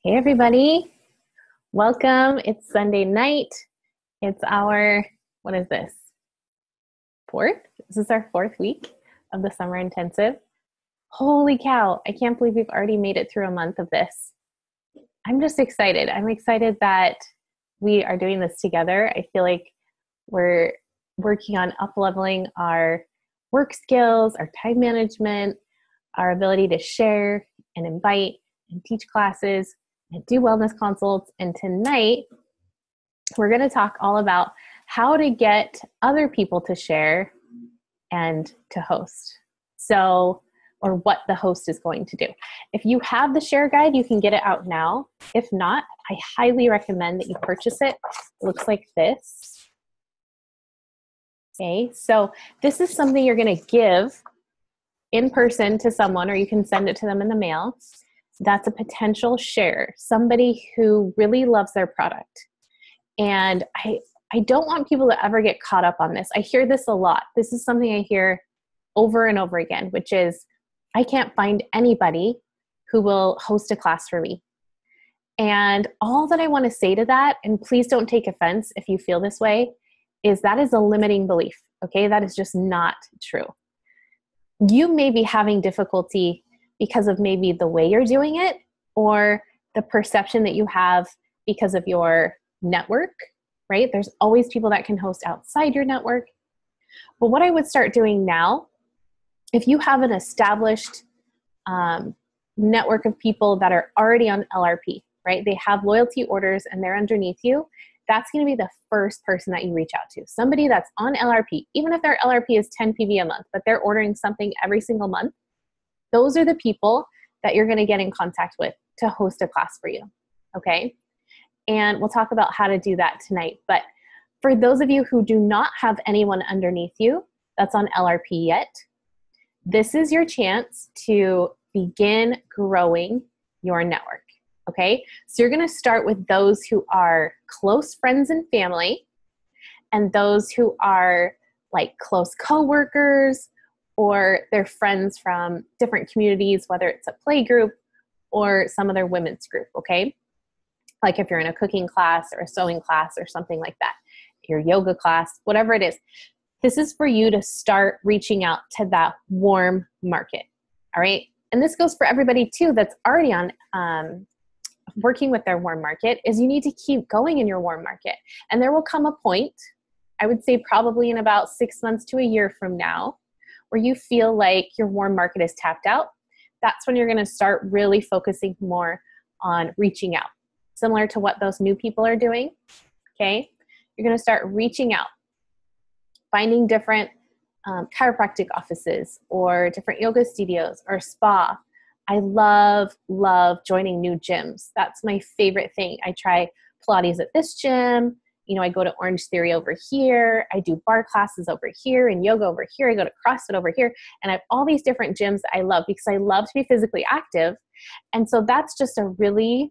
Hey everybody, welcome. It's Sunday night. It's our, what is this? Fourth? This is our fourth week of the summer intensive. Holy cow, I can't believe we've already made it through a month of this. I'm just excited. I'm excited that we are doing this together. I feel like we're working on up-leveling our work skills, our time management, our ability to share and invite and teach classes and do wellness consults. And tonight, we're going to talk all about how to get other people to share and to host. Or what the host is going to do. If you have the share guide, you can get it out now. If not, I highly recommend that you purchase it. It looks like this. Okay, so this is something you're going to give in person to someone, or you can send it to them in the mail. That's a potential share, somebody who really loves their product. And I don't want people to ever get caught up on this. I hear this a lot. This is something I hear over and over again, which is, I can't find anybody who will host a class for me. And all that I want to say to that, and please don't take offense if you feel this way, is that is a limiting belief, okay? That is just not true. You may be having difficulty because of maybe the way you're doing it or the perception that you have because of your network, right? There's always people that can host outside your network. But what I would start doing now, if you have an established network of people that are already on LRP, right? They have loyalty orders and they're underneath you. That's going to be the first person that you reach out to. Somebody that's on LRP, even if their LRP is 10 PV a month, but they're ordering something every single month. Those are the people that you're going to get in contact with to host a class for you, okay? And we'll talk about how to do that tonight. But for those of you who do not have anyone underneath you that's on LRP yet, this is your chance to begin growing your network, okay? So you're going to start with those who are close friends and family, and those who are like close coworkers, or they're friends from different communities, whether it's a play group or some other women's group, okay? Like if you're in a cooking class or a sewing class or something like that, your yoga class, whatever it is. This is for you to start reaching out to that warm market, all right? And this goes for everybody too that's already on working with their warm market, is you need to keep going in your warm market. And there will come a point, I would say probably in about 6 months to a year from now, where you feel like your warm market is tapped out. That's when you're going to start really focusing more on reaching out. Similar to what those new people are doing, okay? You're going to start reaching out, finding different chiropractic offices or different yoga studios or spa. I love joining new gyms. That's my favorite thing. I try Pilates at this gym. You know, I go to Orange Theory over here. I do bar classes over here and yoga over here. I go to CrossFit over here. And I have all these different gyms that I love because I love to be physically active. And so that's just a really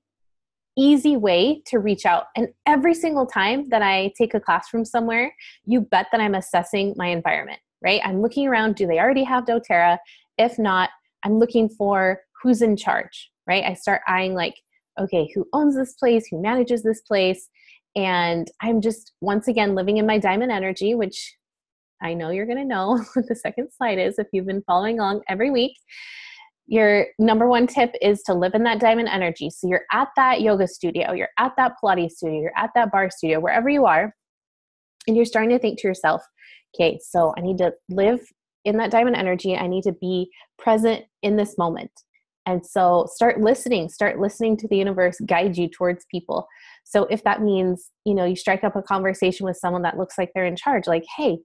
easy way to reach out. And every single time that I take a class from somewhere, you bet that I'm assessing my environment, right? I'm looking around, do they already have doTERRA? If not, I'm looking for who's in charge, right? I start eyeing like, okay, who owns this place? Who manages this place? And I'm just, once again, living in my diamond energy, which I know you're going to know what the second slide is if you've been following along every week. Your number one tip is to live in that diamond energy. So you're at that yoga studio, you're at that Pilates studio, you're at that bar studio, wherever you are, and you're starting to think to yourself, okay, so I need to live in that diamond energy. I need to be present in this moment. And so start listening to the universe guide you towards people. So if that means, you know, you strike up a conversation with someone that looks like they're in charge, like, hey,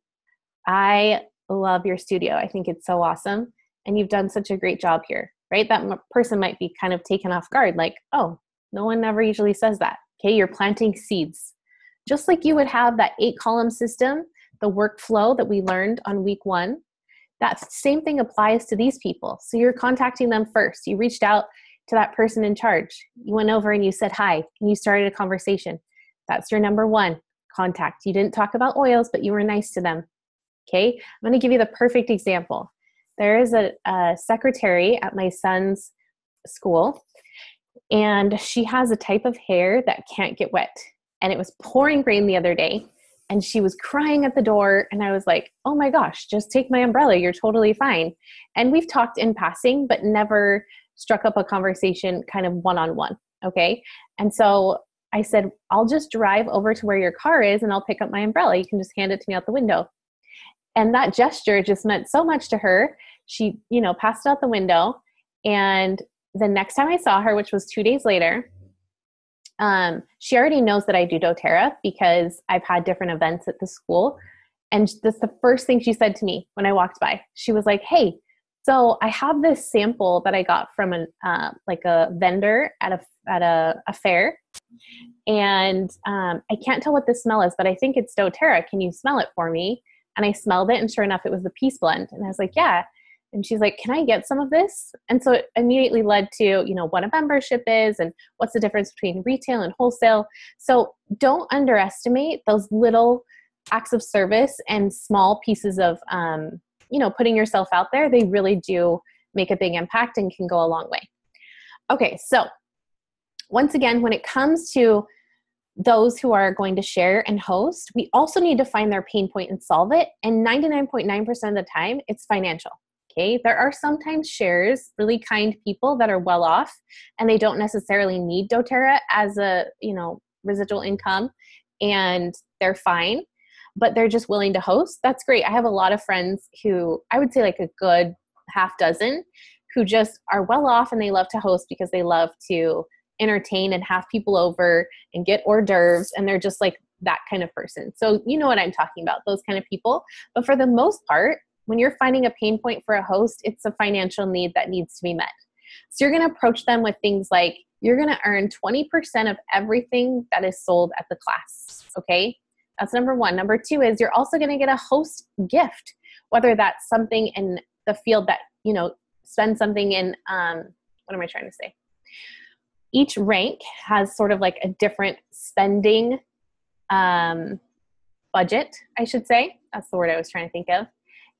I love your studio. I think it's so awesome. And you've done such a great job here, right? That person might be kind of taken off guard, like, oh, no one ever usually says that. Okay, you're planting seeds. Just like you would have that 8-column system, the workflow that we learned on week 1, that same thing applies to these people. So you're contacting them first. You reached out to that person in charge. You went over and you said hi, and you started a conversation. That's your number 1 contact. You didn't talk about oils, but you were nice to them. Okay, I'm going to give you the perfect example. There is a secretary at my son's school, And she has a type of hair that can't get wet. And it was pouring rain the other day, and she was crying at the door. And I was like, oh my gosh, just take my umbrella. You're totally fine. And we've talked in passing, but never struck up a conversation kind of one-on-one. Okay. And so I said, I'll just drive over to where your car is and I'll pick up my umbrella. You can just hand it to me out the window. And that gesture just meant so much to her. She, passed it out the window. And the next time I saw her, which was 2 days later, she already knows that I do doTERRA because I've had different events at the school. And that's the first thing she said to me when I walked by. She was like, hey, so I have this sample that I got from a vendor at a fair. And I can't tell what the smell is, but I think it's doTERRA. Can you smell it for me? And I smelled it, and sure enough, it was the Peace Blend. And I was like, yeah. And she's like, can I get some of this? And so it immediately led to, what a membership is and what's the difference between retail and wholesale. So don't underestimate those little acts of service and small pieces of, putting yourself out there. They really do make a big impact and can go a long way. Okay, so once again, when it comes to those who are going to share and host, we also need to find their pain point and solve it. And 99.9% of the time, it's financial. Okay, there are sometimes sharers, really kind people that are well off, and they don't necessarily need doTERRA as a residual income, and they're fine, but they're just willing to host. That's great. I have a lot of friends who I would say like a good half dozen who just are well off and they love to host because they love to entertain and have people over and get hors d'oeuvres, and they're just like that kind of person. So you know what I'm talking about, those kind of people. But for the most part, when you're finding a pain point for a host, it's a financial need that needs to be met. So you're going to approach them with things like, you're going to earn 20% of everything that is sold at the class. Okay. That's number one. Number two is you're also going to get a host gift, whether that's something in the field that, spend something in, what am I trying to say? Each rank has sort of like a different spending budget, I should say. That's the word I was trying to think of.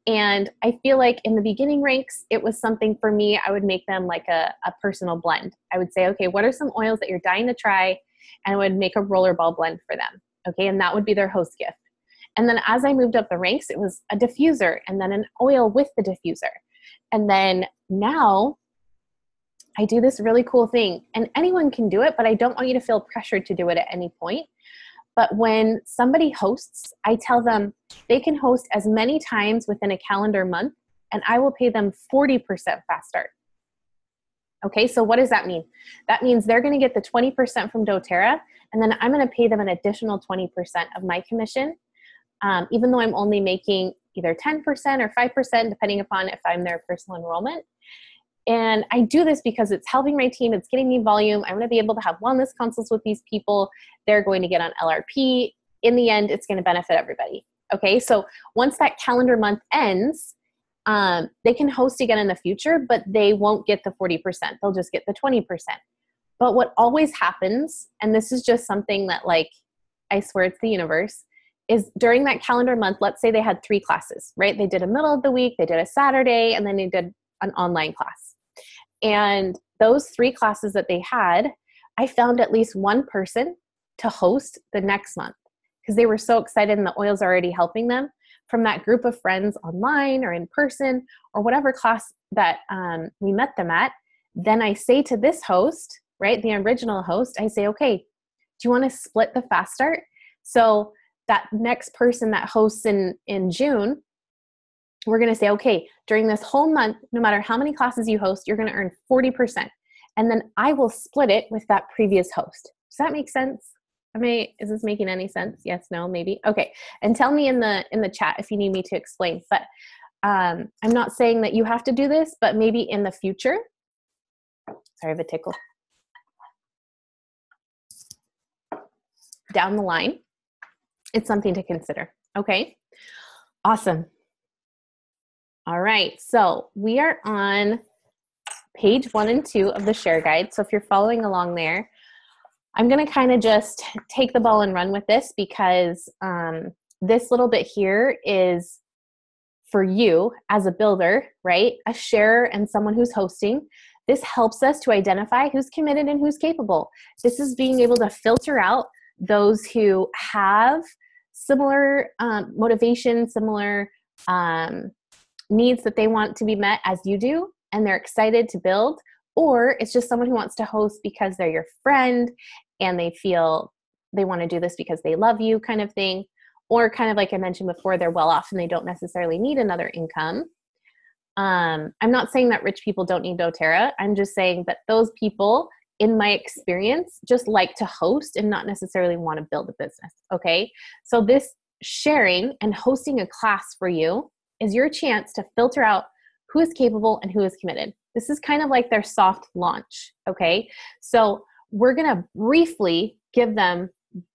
And I feel like in the beginning ranks, it was something for me, I would make them like a personal blend. I would say, okay, what are some oils that you're dying to try? And I would make a rollerball blend for them. Okay, and that would be their host gift. And then as I moved up the ranks, it was a diffuser and then an oil with the diffuser. And then now I do this really cool thing, and anyone can do it, but I don't want you to feel pressured to do it at any point. But when somebody hosts, I tell them they can host as many times within a calendar month, and I will pay them 40% fast start. Okay, so what does that mean? That means they're going to get the 20% from doTERRA, and then I'm going to pay them an additional 20% of my commission, even though I'm only making either 10% or 5%, depending upon if I'm their personal enrollment. And I do this because it's helping my team. It's getting me volume. I'm going to be able to have wellness consults with these people. They're going to get on LRP. In the end, it's going to benefit everybody. Okay, so once that calendar month ends, they can host again in the future, but they won't get the 40%. They'll just get the 20%. But what always happens, and this is just something that I swear it's the universe, is during that calendar month, let's say they had 3 classes, right? They did a middle of the week, they did a Saturday, and then they did an online class. And those 3 classes that they had, I found at least one person to host the next month because they were so excited and the oils are already helping them from that group of friends online or in person or whatever class that we met them at. Then I say to this host, right, the original host, I say, okay, do you want to split the fast start? So that next person that hosts in June, we're going to say, okay, during this whole month, no matter how many classes you host, you're going to earn 40%. And then I will split it with that previous host. Does that make sense? Is this making any sense? Yes, no, maybe. Okay. And tell me in the chat if you need me to explain. But I'm not saying that you have to do this, but maybe in the future. Sorry, I have a tickle. Down the line, it's something to consider. Okay. Awesome. All right, so we are on page 1 and 2 of the share guide. So if you're following along there, I'm going to kind of just take the ball and run with this because this little bit here is for you as a builder, right? A sharer and someone who's hosting. This helps us to identify who's committed and who's capable. This is being able to filter out those who have similar motivation, similar needs that they want to be met as you do, and they're excited to build, or it's just someone who wants to host because they're your friend and they feel they want to do this because they love you, kind of thing. Or kind of like I mentioned before, they're well off and they don't necessarily need another income. I'm not saying that rich people don't need doTERRA. I'm just saying that those people, in my experience, just like to host and not necessarily want to build a business. Okay. So this sharing and hosting a class for you is your chance to filter out who is capable and who is committed. This is kind of like their soft launch. Okay. So we're going to briefly give them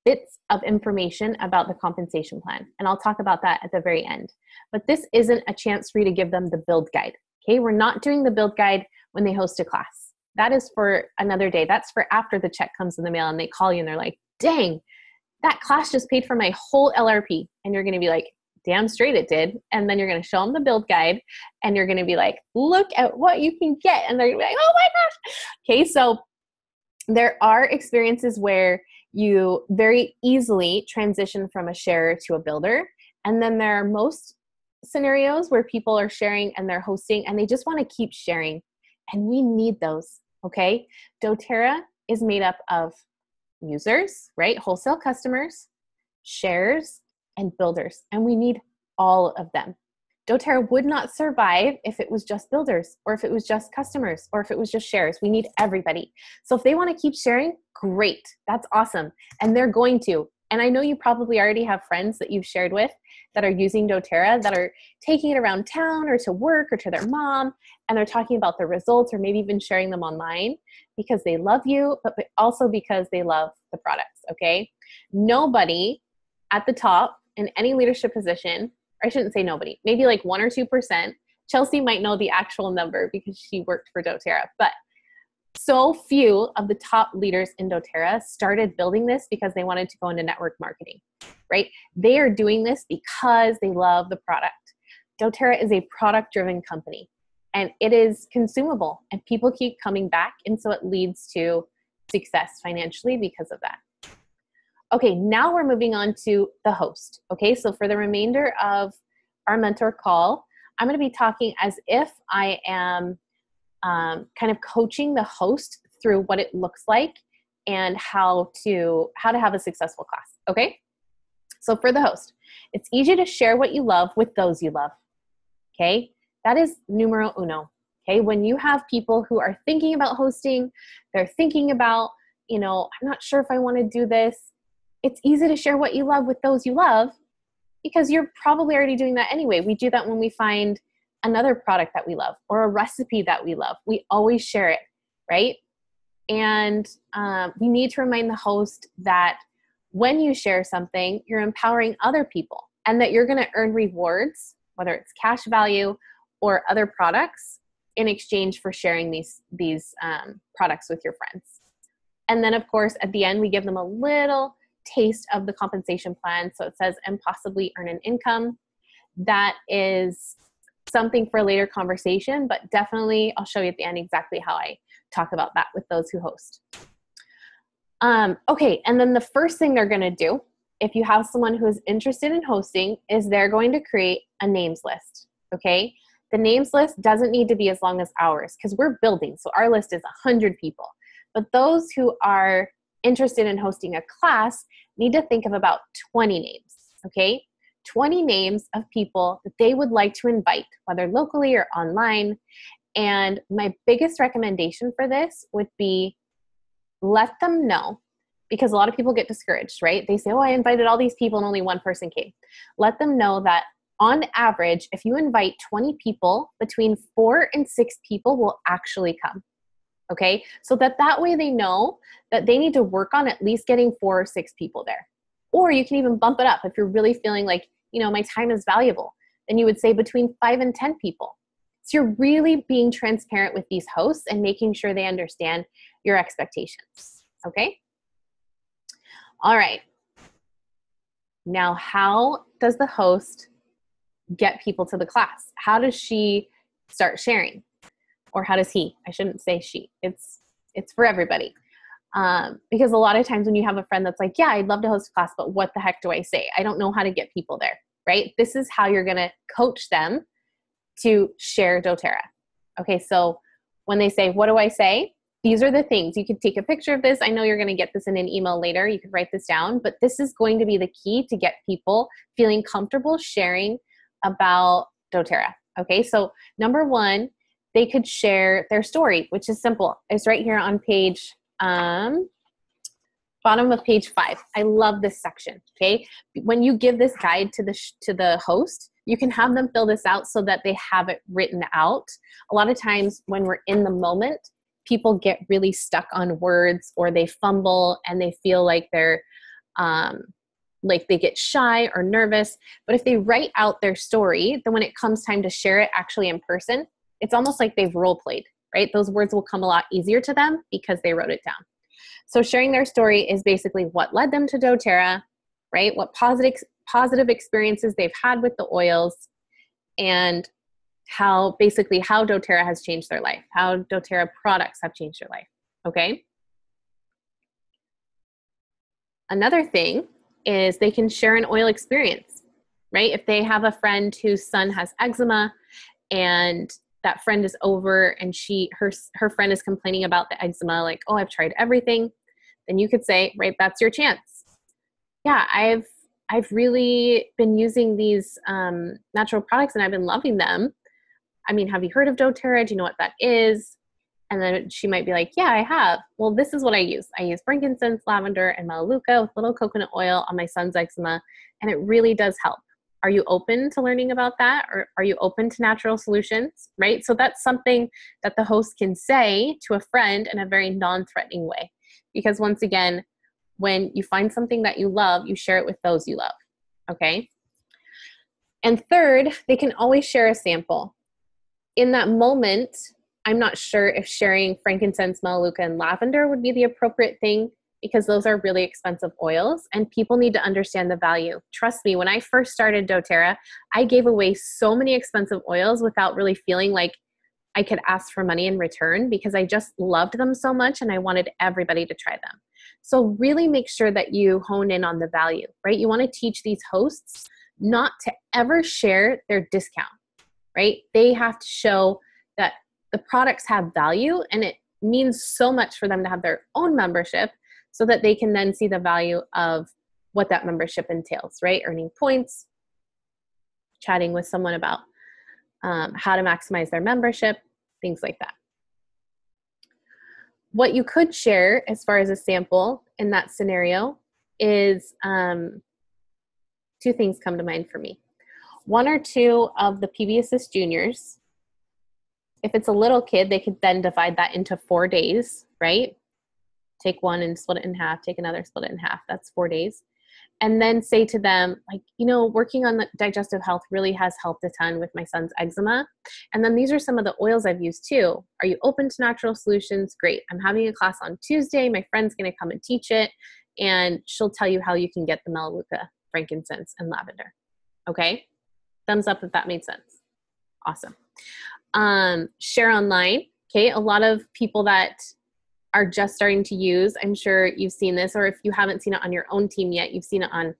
bits of information about the compensation plan. And I'll talk about that at the very end. But this isn't a chance for you to give them the build guide. Okay. We're not doing the build guide when they host a class. That is for another day. That's for after the check comes in the mail and they call you and they're like, dang, that class just paid for my whole LRP. And you're going to be like, damn straight it did. And then you're going to show them the build guide and you're going to be like, look at what you can get. And they're going to be like, oh my gosh. Okay. So there are experiences where you very easily transition from a sharer to a builder. And then there are most scenarios where people are sharing and they're hosting and they just want to keep sharing. And we need those. Okay. doTERRA is made up of users, right? Wholesale customers, sharers, and builders. And we need all of them. doTERRA would not survive if it was just builders or if it was just customers or if it was just sharers. We need everybody. So if they want to keep sharing, great. That's awesome. And they're going to. And I know you probably already have friends that you've shared with that are using doTERRA, that are taking it around town or to work or to their mom, and they're talking about the results or maybe even sharing them online because they love you, but also because they love the products, okay? Nobody at the top in any leadership position, or I shouldn't say nobody, maybe like 1 or 2%. Chelsea might know the actual number because she worked for doTERRA, but so few of the top leaders in doTERRA started building this because they wanted to go into network marketing, right? They are doing this because they love the product. doTERRA is a product-driven company and it is consumable and people keep coming back. And so it leads to success financially because of that. Okay, now we're moving on to the host. Okay, so for the remainder of our mentor call, I'm going to be talking as if I am kind of coaching the host through what it looks like and how to have a successful class. Okay, so for the host, it's easy to share what you love with those you love. Okay, that is numero uno. Okay, when you have people who are thinking about hosting, they're thinking about, I'm not sure if I want to do this. It's easy to share what you love with those you love because you're probably already doing that anyway. We do that when we find another product that we love or a recipe that we love. We always share it, right? And we need to remind the host that when you share something, you're empowering other people and that you're going to earn rewards, whether it's cash value or other products, in exchange for sharing these products with your friends. And then, of course, at the end, we give them a little taste of the compensation plan. So it says, and possibly earn an income. That is something for a later conversation, but definitely I'll show you at the end exactly how I talk about that with those who host. Okay, and then the first thing they're going to do, if you have someone who is interested in hosting, is they're going to create a names list, okay? The names list doesn't need to be as long as ours because we're building, so our list is 100 people. But those who are interested in hosting a class need to think of about 20 names, okay? 20 names of people that they would like to invite, whether locally or online. And my biggest recommendation for this would be let them know, because a lot of people get discouraged, right? They say, oh, I invited all these people and only one person came. Let them know that on average, if you invite 20 people, between 4 and 6 people will actually come. Okay, so that way they know that they need to work on at least getting 4 or 6 people there. Or you can even bump it up if you're really feeling like, my time is valuable. Then you would say between 5 and 10 people. So you're really being transparent with these hosts and making sure they understand your expectations. Okay? All right. Now, how does the host get people to the class? How does she start sharing? Or how does he? I shouldn't say she. It's for everybody. Because a lot of times when you have a friend that's like, yeah, I'd love to host a class, but what the heck do I say? I don't know how to get people there, right? This is how you're going to coach them to share doTERRA. Okay, so when they say, what do I say? These are the things. You could take a picture of this. I know you're going to get this in an email later. You could write this down, but this is going to be the key to get people feeling comfortable sharing about doTERRA. Okay, so number one, they could share their story, which is simple. It's right here on page, bottom of page 5. I love this section, okay? When you give this guide to the host, you can have them fill this out so that they have it written out. A lot of times when we're in the moment, people get really stuck on words, or they fumble and they feel like they're, like they get shy or nervous. But if they write out their story, then when it comes time to share it actually in person, it's almost like they've role played, right? Those words will come a lot easier to them because they wrote it down. So sharing their story is basically what led them to doTERRA, right? What positive experiences they've had with the oils, and how doTERRA has changed their life, how doTERRA products have changed their life, okay? Another thing is they can share an oil experience, right? If they have a friend whose son has eczema and that friend is over and her friend is complaining about the eczema, like, oh, I've tried everything, then you could say, right, that's your chance. Yeah, I've really been using these natural products and I've been loving them. I mean, have you heard of doTERRA? Do you know what that is? And then she might be like, yeah, I have. Well, this is what I use. I use frankincense, lavender, and melaleuca with little coconut oil on my son's eczema, and it really does help. Are you open to learning about that? Or are you open to natural solutions, right? So that's something that the host can say to a friend in a very non-threatening way. Because once again, when you find something that you love, you share it with those you love, okay? And third, they can always share a sample. In that moment, I'm not sure if sharing frankincense, melaleuca, and lavender would be the appropriate thing, because those are really expensive oils and people need to understand the value. Trust me, when I first started doTERRA, I gave away so many expensive oils without really feeling like I could ask for money in return, because I just loved them so much and I wanted everybody to try them. So really make sure that you hone in on the value, right? You want to teach these hosts not to ever share their discount, right? They have to show that the products have value, and it means so much for them to have their own membership so that they can then see the value of what that membership entails, right? Earning points, chatting with someone about how to maximize their membership, things like that. What you could share as far as a sample in that scenario is two things come to mind for me. 1 or 2 of the PB Assist Juniors. If it's a little kid, they could then divide that into 4 days, right? Take one and split it in half, take another, split it in half. That's 4 days. And then say to them, like, you know, working on the digestive health really has helped a ton with my son's eczema. And then these are some of the oils I've used too. Are you open to natural solutions? Great. I'm having a class on Tuesday. My friend's going to come and teach it, and she'll tell you how you can get the melaleuca, frankincense, and lavender. Okay? Thumbs up if that made sense. Awesome. Share online. Okay, a lot of people that are just starting to use, I'm sure you've seen this, or if you haven't seen it on your own team yet, you've seen it on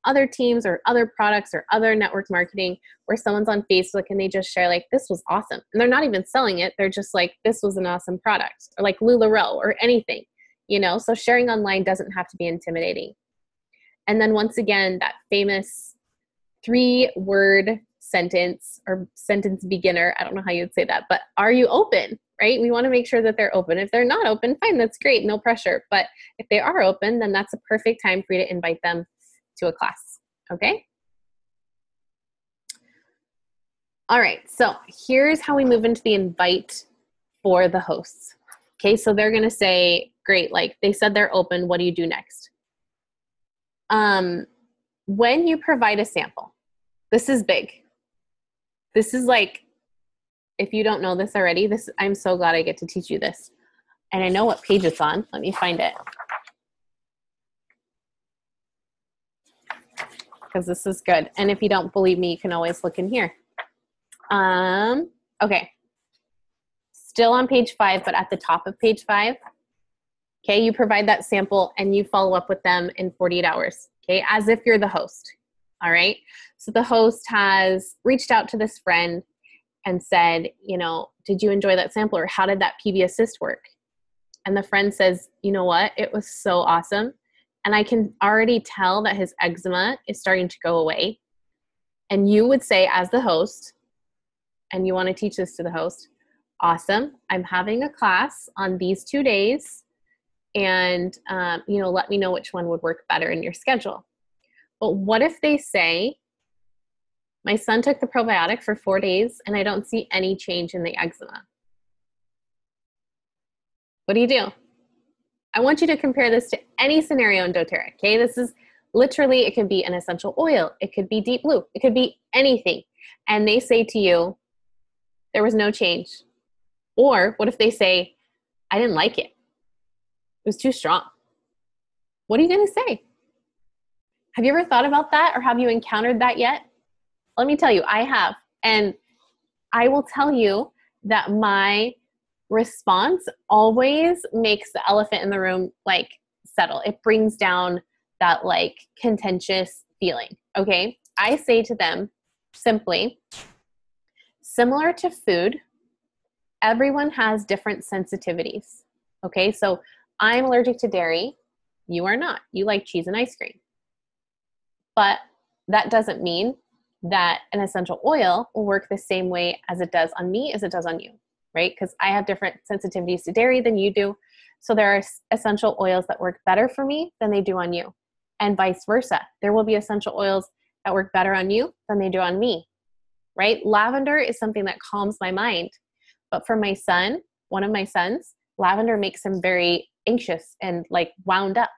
other teams or other products or other network marketing, where someone's on Facebook and they just share like, this was awesome. And they're not even selling it. They're just like, this was an awesome product, or like LuLaRoe or anything, you know? So sharing online doesn't have to be intimidating. And then once again, that famous 3-word sentence, or sentence beginner, I don't know how you'd say that, but are you open, right? We want to make sure that they're open. If they're not open, fine, that's great, no pressure. But if they are open, then that's a perfect time for you to invite them to a class, okay? All right, so here's how we move into the invite for the hosts. Okay, so they're gonna say, great, like they said they're open, what do you do next? When you provide a sample, this is big. This is like, if you don't know this already, I'm so glad I get to teach you this. And I know what page it's on. Let me find it. Because this is good. And if you don't believe me, you can always look in here. Okay. still on page 5, but at the top of page 5. Okay, you provide that sample and you follow up with them in 48 hours, okay, as if you're the host. All right, so the host has reached out to this friend and said, did you enjoy that sample, or how did that PB Assist work? And the friend says, you know what, it was so awesome. And I can already tell that his eczema is starting to go away. And you would say, as the host, and you want to teach this to the host, awesome, I'm having a class on these 2 days, and let me know which one would work better in your schedule. But what if they say, my son took the probiotic for 4 days and I don't see any change in the eczema? What do you do? I want you to compare this to any scenario in doTERRA, okay? This is literally, it could be an essential oil, it could be Deep Blue, it could be anything. And they say to you, there was no change. Or what if they say, I didn't like it. It was too strong. What are you going to say? Have you ever thought about that, or have you encountered that yet? Let me tell you, I have. And I will tell you that my response always makes the elephant in the room settle. It brings down that contentious feeling. Okay. I say to them simply, similar to food, everyone has different sensitivities. Okay. So I'm allergic to dairy. You are not. You like cheese and ice cream. But that doesn't mean that an essential oil will work the same way as it does on me as it does on you, right? Because I have different sensitivities to dairy than you do. So there are essential oils that work better for me than they do on you, and vice versa. There will be essential oils that work better on you than they do on me, right? Lavender is something that calms my mind. But for my son, one of my sons, lavender makes him very anxious and wound up.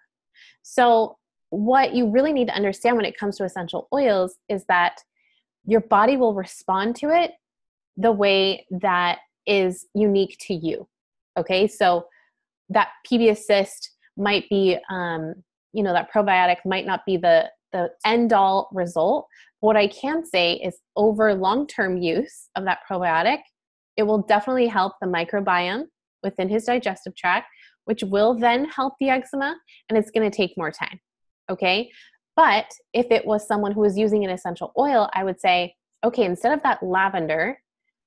So what you really need to understand when it comes to essential oils is that your body will respond to it the way that is unique to you. Okay, so that PB Assist might be, that probiotic might not be the end all result. What I can say is over long-term use of that probiotic, it will definitely help the microbiome within his digestive tract, which will then help the eczema, and it's going to take more time. Okay. But if it was someone who was using an essential oil, I would say, okay, instead of that lavender,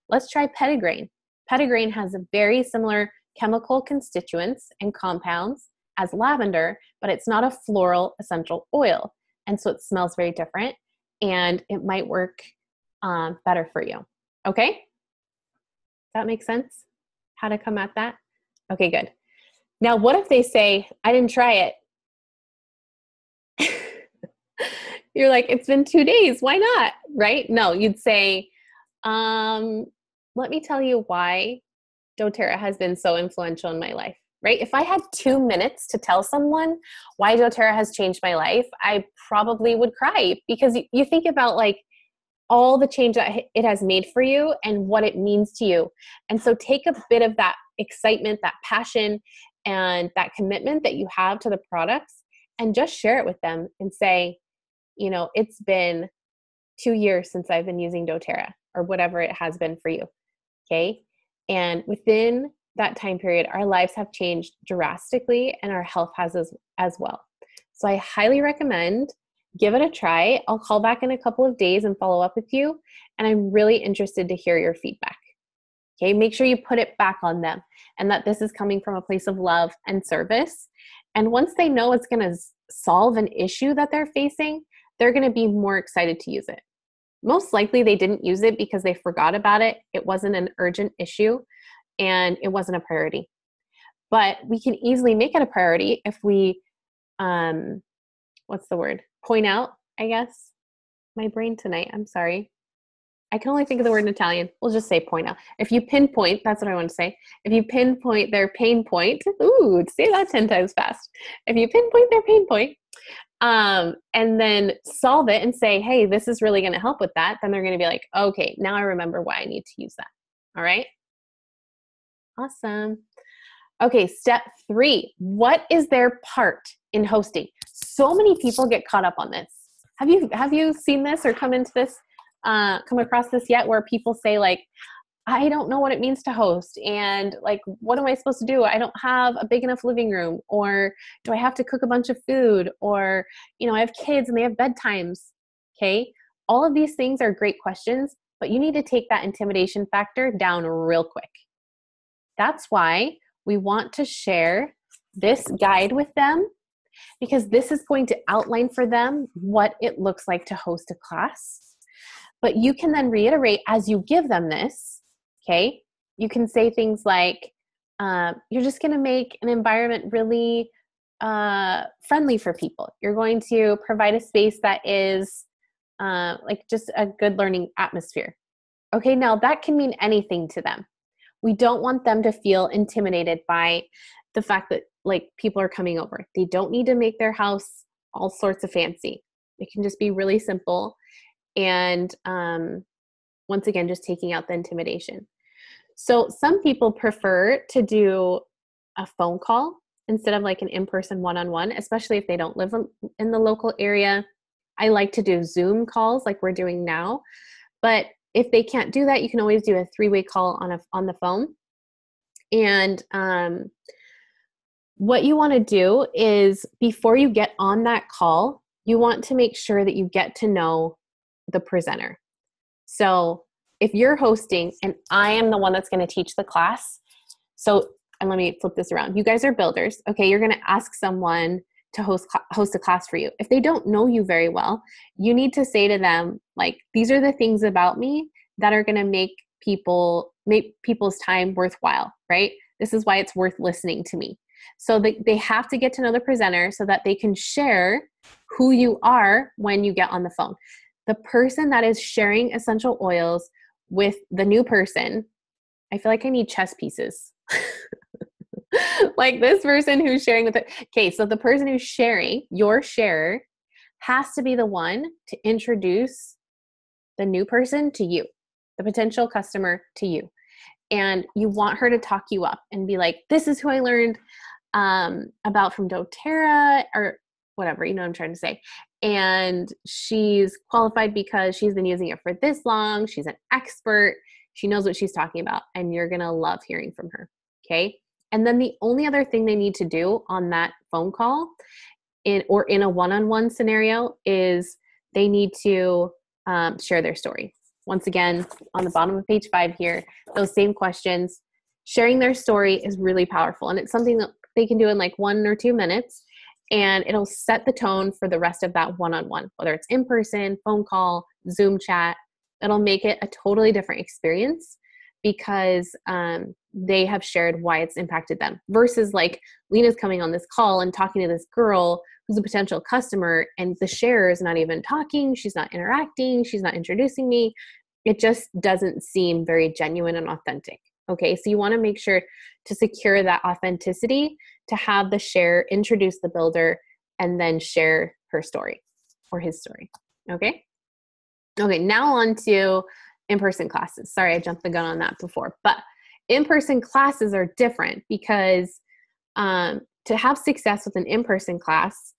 let's try petitgrain. Petitgrain has a very similar chemical constituents and compounds as lavender, but it's not a floral essential oil. And so it smells very different, and it might work better for you. Okay. Does that make sense? How to come at that? Okay, good. Now, what if they say, I didn't try it? You're like, it's been 2 days. Why not? Right? No, you'd say, let me tell you why doTERRA has been so influential in my life, right? If I had 2 minutes to tell someone why doTERRA has changed my life, I probably would cry, because you think about all the change that it has made for you and what it means to you. And so take a bit of that excitement, that passion, and that commitment that you have to the products, and just share it with them and say, it's been 2 years since I've been using doTERRA, or whatever it has been for you. Okay. And within that time period, our lives have changed drastically, and our health has as well. So I highly recommend, give it a try. I'll call back in a couple of days and follow up with you. And I'm really interested to hear your feedback. Okay. Make sure you put it back on them, and that this is coming from a place of love and service. And once they know it's going to solve an issue that they're facing, they're going to be more excited to use it. Most likely they didn't use it because they forgot about it. It wasn't an urgent issue, and it wasn't a priority. But we can easily make it a priority if we, point out, I guess. My brain tonight, I'm sorry. I can only think of the word in Italian. We'll just say point out. If you pinpoint, that's what I want to say. If you pinpoint their pain point, say that 10 times fast. If you pinpoint their pain point, and then solve it and say, hey, this is really going to help with that, then they're going to be like, okay, now I remember why I need to use that. All right. Awesome. Okay. Step 3, what is their part in hosting? So many people get caught up on this. Have you seen this or come across this yet, where people say I don't know what it means to host. And like, what am I supposed to do? I don't have a big enough living room, or do I have to cook a bunch of food? Or, I have kids and they have bedtimes. Okay. All of these things are great questions, but you need to take that intimidation factor down real quick. That's why we want to share this guide with them, because this is going to outline for them what it looks like to host a class. But you can then reiterate as you give them this, okay? You can say things like, you're just going to make an environment really friendly for people. You're going to provide a space that is like just a good learning atmosphere. Okay, now that can mean anything to them. We don't want them to feel intimidated by the fact that like people are coming over. They don't need to make their house all sorts of fancy. It can just be really simple. And once again, just taking out the intimidation. So some people prefer to do a phone call instead of like an in-person one-on-one, especially if they don't live in the local area. I like to do Zoom calls like we're doing now. But if they can't do that, you can always do a 3-way call on the phone. And what you want to do is before you get on that call, you want to make sure that you get to know the presenter. So if you're hosting and I am the one that's going to teach the class, and let me flip this around. You guys are builders. Okay, you're going to ask someone to host a class for you. If they don't know you very well, you need to say to them, like, these are the things about me that are going to make people's time worthwhile, right? This is why it's worth listening to me. So they have to get to know the presenter so that they can share who you are when you get on the phone. The person that is sharing essential oils with the new person, I feel like I need chess pieces. Like this person who's sharing with it. Okay, so the person who's sharing, your sharer, has to be the one to introduce the new person to you, the potential customer to you. And you want her to talk you up and be like, this is who I learned about from doTERRA, or whatever, you know what I'm trying to say. And she's qualified because she's been using it for this long. She's an expert. She knows what she's talking about. And you're going to love hearing from her. Okay. And then the only other thing they need to do on that phone call or in a one-on-one scenario is they need to share their story. Once again, on the bottom of page 5 here, those same questions. Sharing their story is really powerful. And it's something that they can do in like 1 or 2 minutes. And it'll set the tone for the rest of that one-on-one, whether it's in person, phone call, Zoom chat. It'll make it a totally different experience because they have shared why it's impacted them, versus like Lena's coming on this call and talking to this girl who's a potential customer, and the sharer is not even talking. She's not interacting. She's not introducing me. It just doesn't seem very genuine and authentic. Okay, so you want to make sure to secure that authenticity, to have the sharer introduce the builder and then share her story or his story. Okay, now on to in-person classes. Sorry, I jumped the gun on that before, but in-person classes are different because to have success with an in-person class,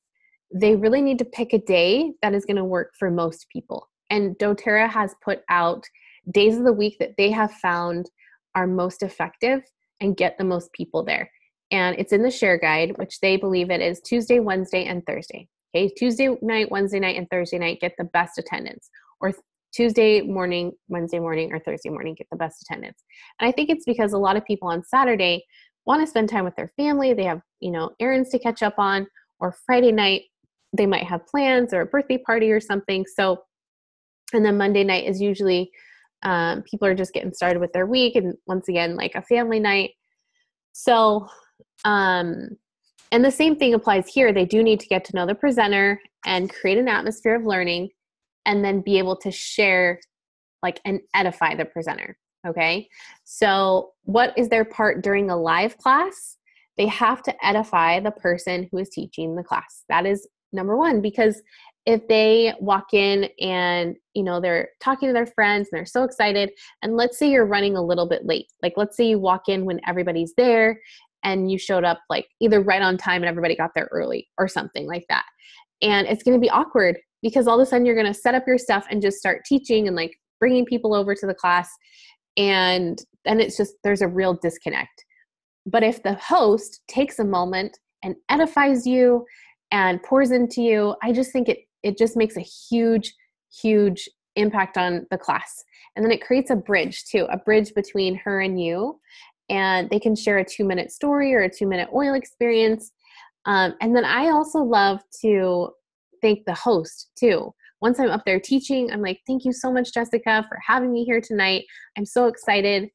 they really need to pick a day that is going to work for most people. And doTERRA has put out days of the week that they have found are most effective and get the most people there. And it's in the share guide, which they believe it is Tuesday, Wednesday, and Thursday. Okay, Tuesday night, Wednesday night, and Thursday night get the best attendance, or Tuesday morning, Wednesday morning, or Thursday morning get the best attendance. And I think it's because a lot of people on Saturday want to spend time with their family. They have, errands to catch up on, or Friday night, they might have plans or a birthday party or something. So, and then Monday night is usually people are just getting started with their week. And once again, like a family night. So, and the same thing applies here. They do need to get to know the presenter and create an atmosphere of learning, and then be able to share and edify the presenter. Okay. So what is their part during a live class? They have to edify the person who is teaching the class. That is number one, because if they walk in and, they're talking to their friends and they're so excited, and let's say you're running a little bit late. Like, let's say you walk in when everybody's there and you showed up either right on time and everybody got there early or something like that. And it's going to be awkward because all of a sudden you're going to set up your stuff and just start teaching and bringing people over to the class. And then it's just, there's a real disconnect. But if the host takes a moment and edifies you and pours into you, I just think it just makes a huge, huge impact on the class. And then it creates a bridge too, a bridge between her and you. And they can share a 2-minute story or a 2-minute oil experience. And then I also love to thank the host too. Once I'm up there teaching, I'm like, thank you so much, Jessica, for having me here tonight. I'm so excited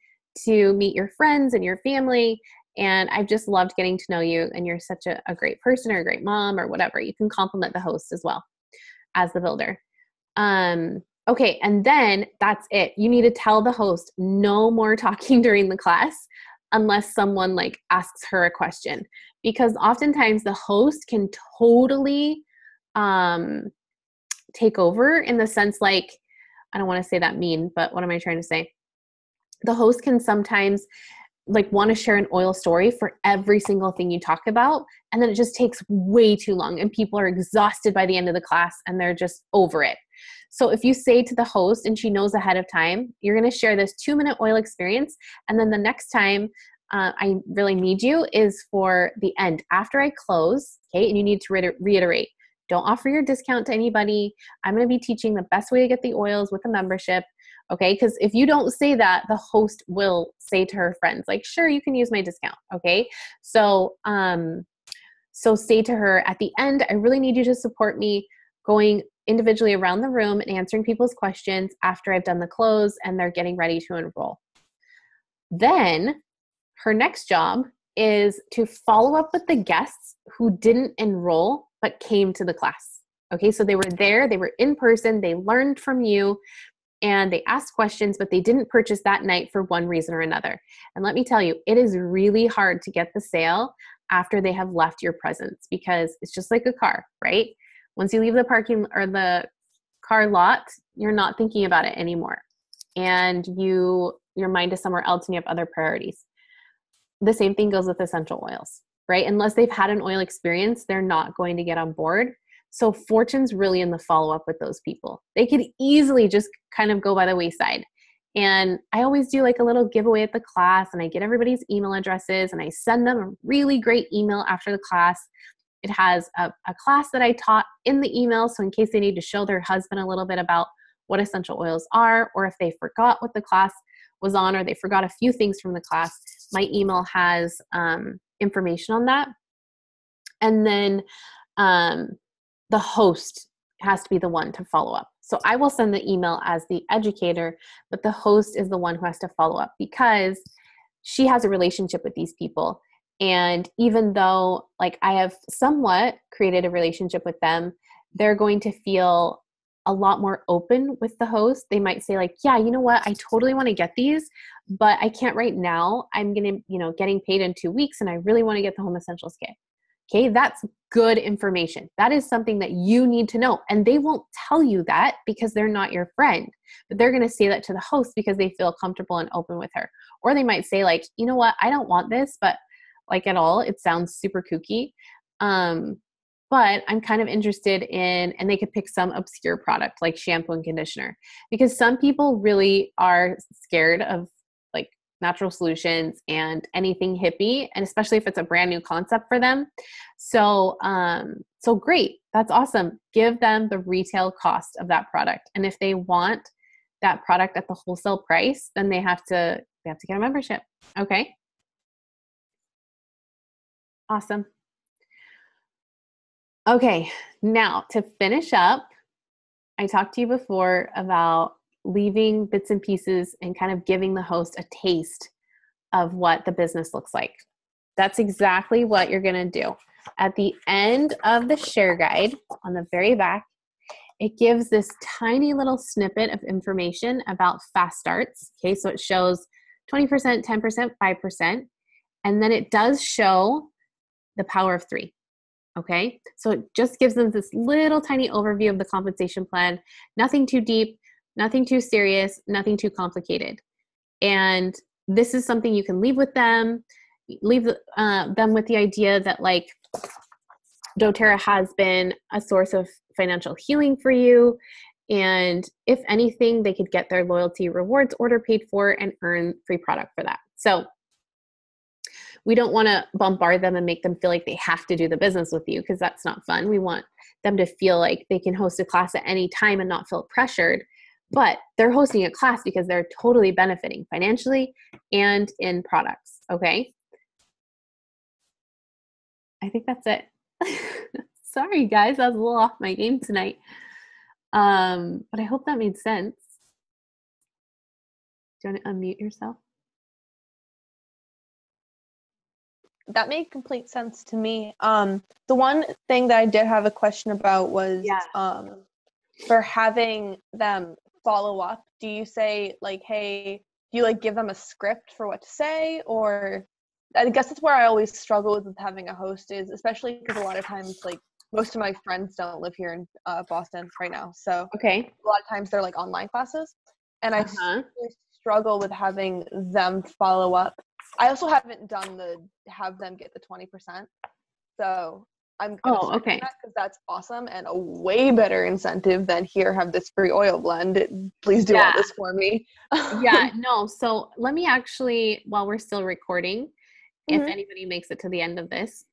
to meet your friends and your family. And I've just loved getting to know you. And you're such a great person or a great mom or whatever. You can compliment the host as well as the builder. Okay, and then that's it. You need to tell the host no more talking during the class unless someone like asks her a question, because oftentimes the host can totally take over in the sense, like, I don't want to say that mean, but what am I trying to say? The host can sometimes like want to share an oil story for every single thing you talk about. And then it just takes way too long and people are exhausted by the end of the class and they're just over it. So if you say to the host and she knows ahead of time, you're going to share this 2-minute oil experience. And then the next time I really need you is for the end after I close. Okay. And you need to reiterate, don't offer your discount to anybody. I'm going to be teaching the best way to get the oils with a membership. Okay. Because if you don't say that, the host will say to her friends, like, sure, you can use my discount. Okay. So say to her at the end, I really need you to support me going individually around the room and answering people's questions after I've done the close and they're getting ready to enroll. Then her next job is to follow up with the guests who didn't enroll but came to the class. Okay, so they were there, they were in person, they learned from you, and they asked questions, but they didn't purchase that night for one reason or another. And let me tell you, it is really hard to get the sale after they have left your presence, because it's just like a car, right? Once you leave the parking or the car lot, you're not thinking about it anymore. And your mind is somewhere else and you have other priorities. The same thing goes with essential oils, right? Unless they've had an oil experience, they're not going to get on board. So fortune's really in the follow-up with those people. They could easily just kind of go by the wayside. And I always do like a little giveaway at the class, and I get everybody's email addresses and I send them a really great email after the class. It has a class that I taught in the email. So in case they need to show their husband a little bit about what essential oils are, or if they forgot what the class was on, or they forgot a few things from the class, my email has information on that. And then the host has to be the one to follow up. So I will send the email as the educator, but the host is the one who has to follow up because she has a relationship with these people. And even though like I have somewhat created a relationship with them, they're going to feel a lot more open with the host. They might say like, yeah, you know what? I totally want to get these, but I can't right now. I'm going to, getting paid in 2 weeks and I really want to get the Home Essentials kit. Okay, that's good information. That is something that you need to know. And they won't tell you that because they're not your friend, but they're going to say that to the host because they feel comfortable and open with her. Or they might say like, you know what? I don't want this, but like at all, it sounds super kooky. But I'm kind of interested in, and they could pick some obscure product like shampoo and conditioner, because some people really are scared of like natural solutions and anything hippie, and especially if it's a brand new concept for them. So great. That's awesome. Give them the retail cost of that product. And if they want that product at the wholesale price, then they have to get a membership. Okay. Awesome. Okay, now to finish up, I talked to you before about leaving bits and pieces and kind of giving the host a taste of what the business looks like. That's exactly what you're going to do. At the end of the share guide, on the very back, it gives this tiny little snippet of information about fast starts. Okay, so it shows 20%, 10%, 5%, and then it does show the power of 3. Okay, so it just gives them this little tiny overview of the compensation plan. Nothing too deep, nothing too serious, nothing too complicated. And this is something you can leave with them. Leave them with the idea that like doTERRA has been a source of financial healing for you. And if anything, they could get their loyalty rewards order paid for and earn free product for that. So we don't want to bombard them and make them feel like they have to do the business with you, because that's not fun. We want them to feel like they can host a class at any time and not feel pressured, but they're hosting a class because they're totally benefiting financially and in products. Okay. I think that's it. Sorry guys, I was a little off my game tonight. But I hope that made sense. Do you want to unmute yourself? That made complete sense to me. The one thing that I did have a question about was for having them follow up. Do you say like, hey, do you like give them a script for what to say? Or I guess that's where I always struggle with having a host, is especially because a lot of times like most of my friends don't live here in Boston right now. So okay, a lot of times they're like online classes, and I struggle with having them follow up. I also haven't done the have them get the 20%. So I'm going to start that because that's awesome and a way better incentive than here, have this free oil blend. Please do all this for me. No. So let me actually, while we're still recording, if anybody makes it to the end of this,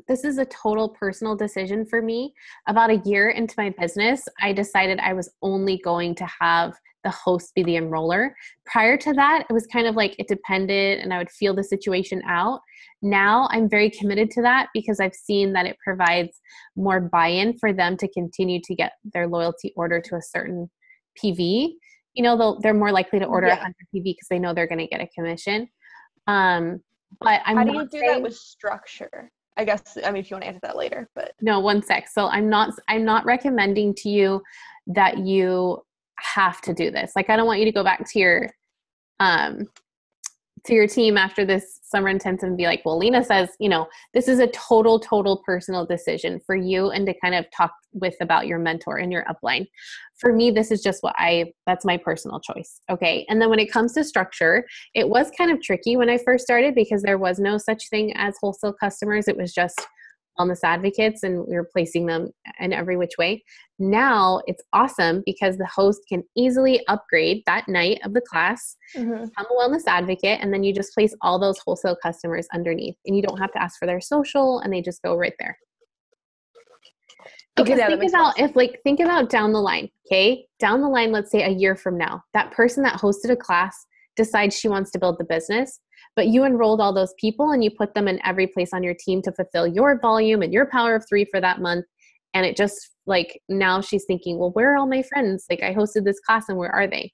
this is a total personal decision for me. About a year into my business, I decided I was only going to have the host be the enroller. Prior to that, it was kind of like it depended and I would feel the situation out. Now I'm very committed to that because I've seen that it provides more buy-in for them to continue to get their loyalty order to a certain PV. You know, they're more likely to order 100 PV because they know they're going to get a commission. But how do you do that with structure? I guess, I mean, if you want to answer that later, but no, one sec. So I'm not recommending to you that you have to do this. Like, I don't want you to go back to your team after this summer intensive and be like, well, Lena says, you know, this is a total personal decision for you and to kind of talk with about your mentor and your upline. For me, this is just that's my personal choice. Okay. And then when it comes to structure, it was kind of tricky when I first started because there was no such thing as wholesale customers. It was just wellness advocates and we were placing them in every which way. Now it's awesome because the host can easily upgrade that night of the class, become a wellness advocate, and then you just place all those wholesale customers underneath and you don't have to ask for their social and they just go right there. Because think about down the line, okay? Down the line, let's say a year from now, that person that hosted a class decides she wants to build the business, but you enrolled all those people and you put them in every place on your team to fulfill your volume and your power of 3 for that month. And it just like, now she's thinking, well, where are all my friends? Like I hosted this class and where are they?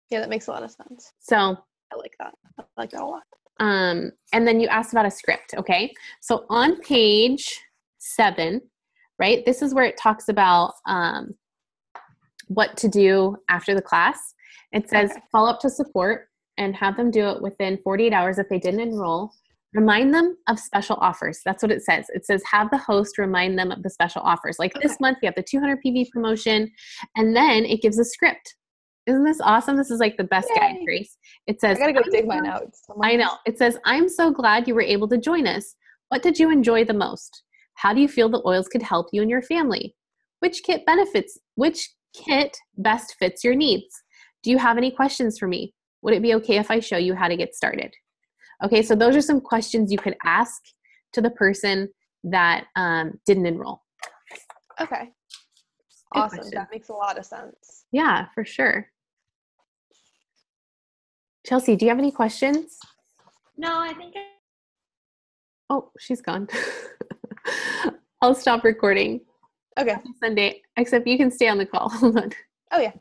Yeah, that makes a lot of sense. So I like that. I like that a lot. And then you asked about a script. Okay. So on page 7, right, this is where it talks about what to do after the class. It says follow up to support and have them do it within 48 hours if they didn't enroll. Remind them of special offers. That's what it says. It says have the host remind them of the special offers. Like this month, we have the 200 PV promotion, and then it gives a script. Isn't this awesome? This is like the best guide, Grace. It says, I gotta go dig my notes. I know. It says, I'm so glad you were able to join us. What did you enjoy the most? How do you feel the oils could help you and your family? Which kit best fits your needs? Do you have any questions for me? Would it be okay if I show you how to get started? Okay, so those are some questions you could ask to the person that didn't enroll. Okay. Awesome. That makes a lot of sense. Yeah, for sure. Chelsea, do you have any questions? No, I think Oh, she's gone. I'll stop recording. Okay. Happy Sunday. Except you can stay on the call. Hold on. Oh, yeah.